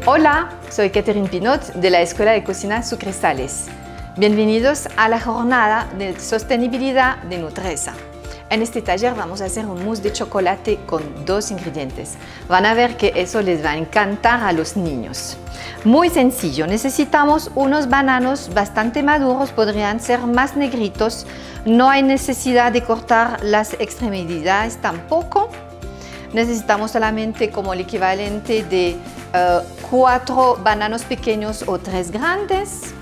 Hola, soy Catherine Pinot de la Escuela de Cocina Sucursales. Bienvenidos a la jornada de sostenibilidad de Nutresa. En este taller vamos a hacer un mousse de chocolate con 2 ingredientes. Van a ver que eso les va a encantar a los niños. Muy sencillo, necesitamos unos bananos bastante maduros, podrían ser más negritos. No hay necesidad de cortar las extremidades tampoco. Necesitamos solamente como el equivalente de 4 bananos pequeños o 3 grandes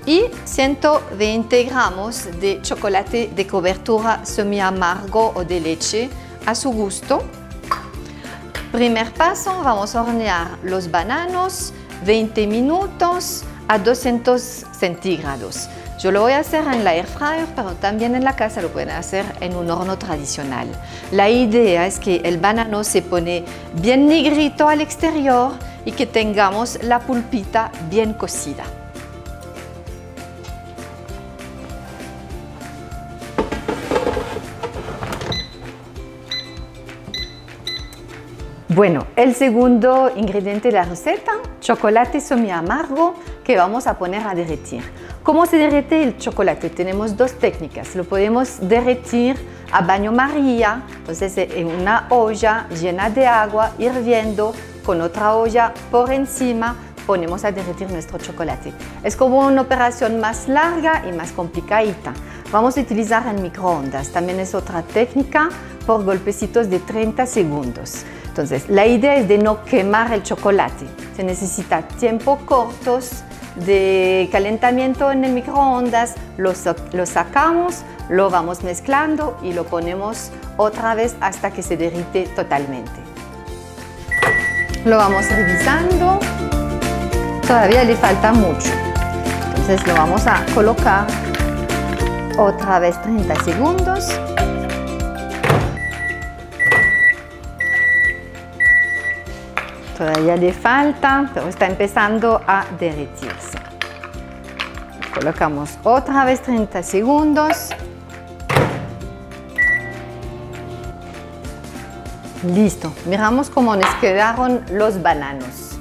y 120 gramos de chocolate de cobertura semi amargo o de leche a su gusto. Primer paso, vamos a hornear los bananos 20 minutos a 200 centígrados. Yo lo voy a hacer en la air fryer, pero también en la casa lo pueden hacer en un horno tradicional. La idea es que el banano se pone bien negrito al exterior y que tengamos la pulpita bien cocida. Bueno, el segundo ingrediente de la receta, chocolate semi amargo que vamos a poner a derretir. ¿Cómo se derrite el chocolate? Tenemos 2 técnicas. Lo podemos derretir a baño María, entonces en una olla llena de agua hirviendo, con otra olla por encima ponemos a derretir nuestro chocolate. Es como una operación más larga y más complicadita. Vamos a utilizar el microondas, también es otra técnica por golpecitos de 30 segundos. Entonces, la idea es de no quemar el chocolate. Se necesita tiempos cortos de calentamiento en el microondas, lo sacamos, lo vamos mezclando y lo ponemos otra vez hasta que se derrite totalmente. Lo vamos revisando, todavía le falta mucho. Entonces lo vamos a colocar otra vez 30 segundos. Todavía le falta, pero está empezando a derretirse. Colocamos otra vez 30 segundos. Listo. Miramos cómo nos quedaron los bananos.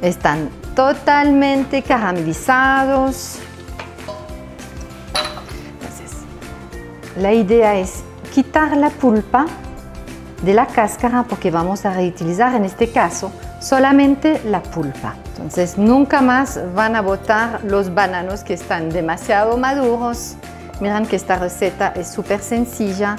Están totalmente caramelizados. Entonces, la idea es quitar la pulpa de la cáscara porque vamos a reutilizar en este caso solamente la pulpa. Entonces nunca más van a botar los bananos que están demasiado maduros. Miren que esta receta es súper sencilla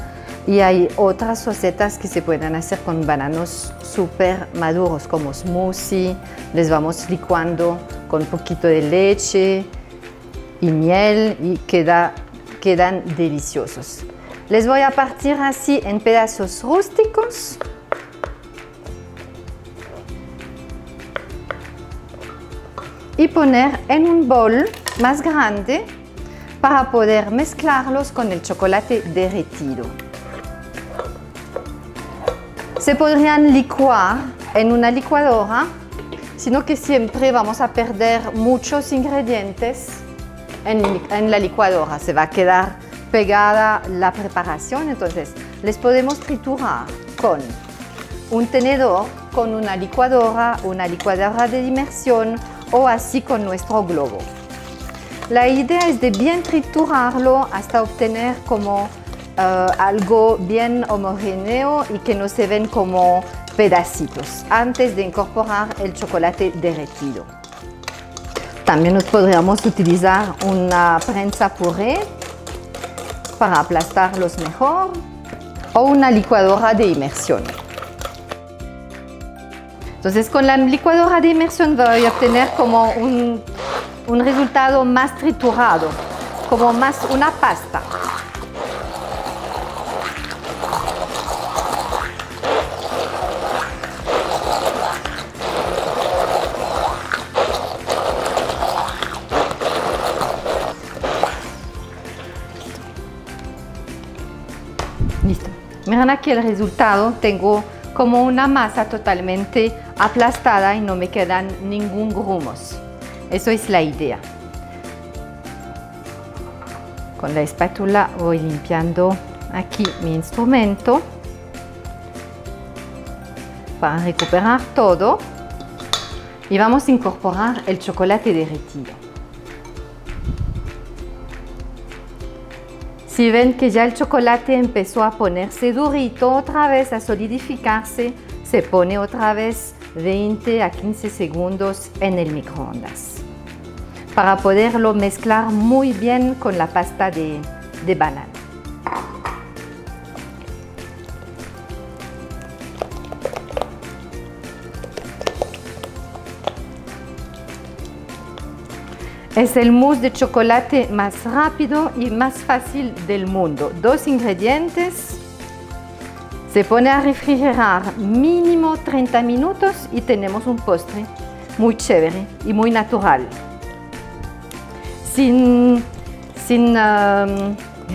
y hay otras recetas que se pueden hacer con bananos súper maduros como smoothie. Les vamos licuando con un poquito de leche y miel y quedan deliciosos. Les voy a partir así en pedazos rústicos. Y poner en un bol más grande para poder mezclarlos con el chocolate derretido. Se podrían licuar en una licuadora, sino que siempre vamos a perder muchos ingredientes en la licuadora. Se va a quedar pegada la preparación, entonces les podemos triturar con un tenedor, con una licuadora de inmersión o así con nuestro globo. La idea es de bien triturarlo hasta obtener como algo bien homogéneo y que no se ven como pedacitos antes de incorporar el chocolate derretido. También nos podríamos utilizar una prensa puré para aplastarlos mejor o una licuadora de inmersión. Entonces con la licuadora de inmersión voy a obtener como un resultado más triturado, como más una pasta. Listo. Miren aquí el resultado, tengo como una masa totalmente aplastada y no me quedan ningún grumos. Eso es la idea. Con la espátula voy limpiando aquí mi instrumento. para recuperar todo y vamos a incorporar el chocolate derretido. Si ven que ya el chocolate empezó a ponerse durito, otra vez a solidificarse, se pone otra vez 20 a 15 segundos en el microondas para poderlo mezclar muy bien con la pasta de banano. Es el mousse de chocolate más rápido y más fácil del mundo. 2 ingredientes, se pone a refrigerar mínimo 30 minutos y tenemos un postre muy chévere y muy natural. Sin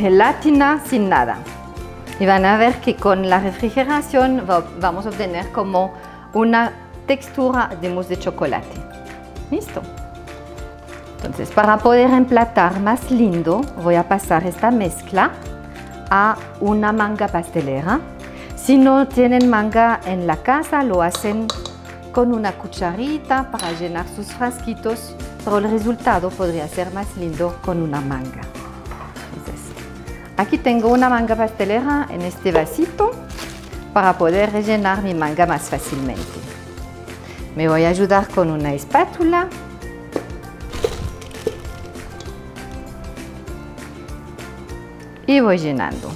gelatina, sin nada. Y van a ver que con la refrigeración vamos a obtener como una textura de mousse de chocolate. ¿Listo? Entonces, para poder emplatar más lindo, voy a pasar esta mezcla a una manga pastelera. Si no tienen manga en la casa, lo hacen con una cucharita para llenar sus frasquitos, pero el resultado podría ser más lindo con una manga. Entonces, aquí tengo una manga pastelera en este vasito para poder rellenar mi manga más fácilmente. Me voy a ayudar con una espátula. Y voy llenando.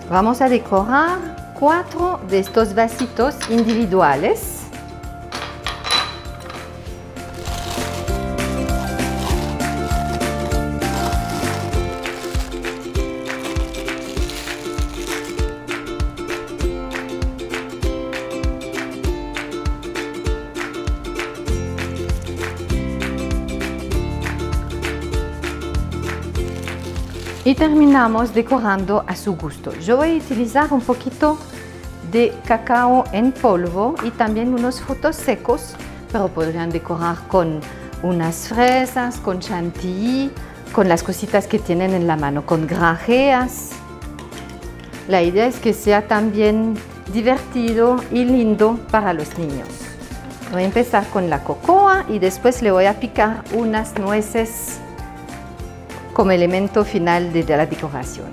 Vamos a decorar 4 de estos vasitos individuales. Y terminamos decorando a su gusto. Yo voy a utilizar un poquito de cacao en polvo y también unos frutos secos, pero podrían decorar con unas fresas, con chantilly, con las cositas que tienen en la mano, con grajeas. La idea es que sea también divertido y lindo para los niños. Voy a empezar con la cocoa y después le voy a picar unas nueces como elemento final de la decoración.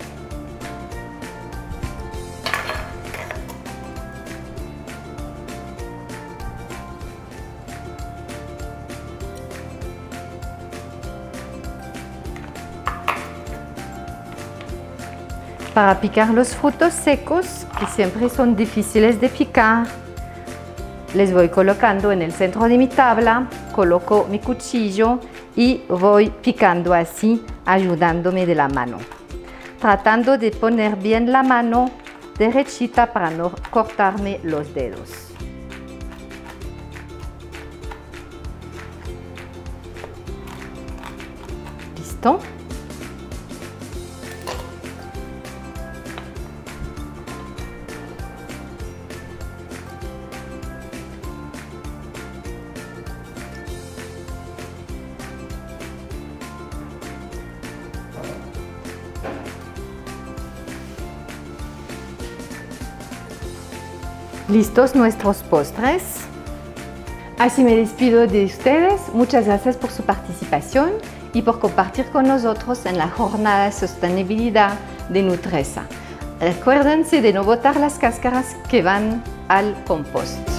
Para picar los frutos secos, que siempre son difíciles de picar, les voy colocando en el centro de mi tabla, coloco mi cuchillo y voy picando así, ayudándome de la mano. Tratando de poner bien la mano derechita para no cortarme los dedos. ¿Listo? Listos nuestros postres. Así me despido de ustedes. Muchas gracias por su participación y por compartir con nosotros en la jornada de sostenibilidad de Nutresa. Recuérdense de no botar las cáscaras que van al compost.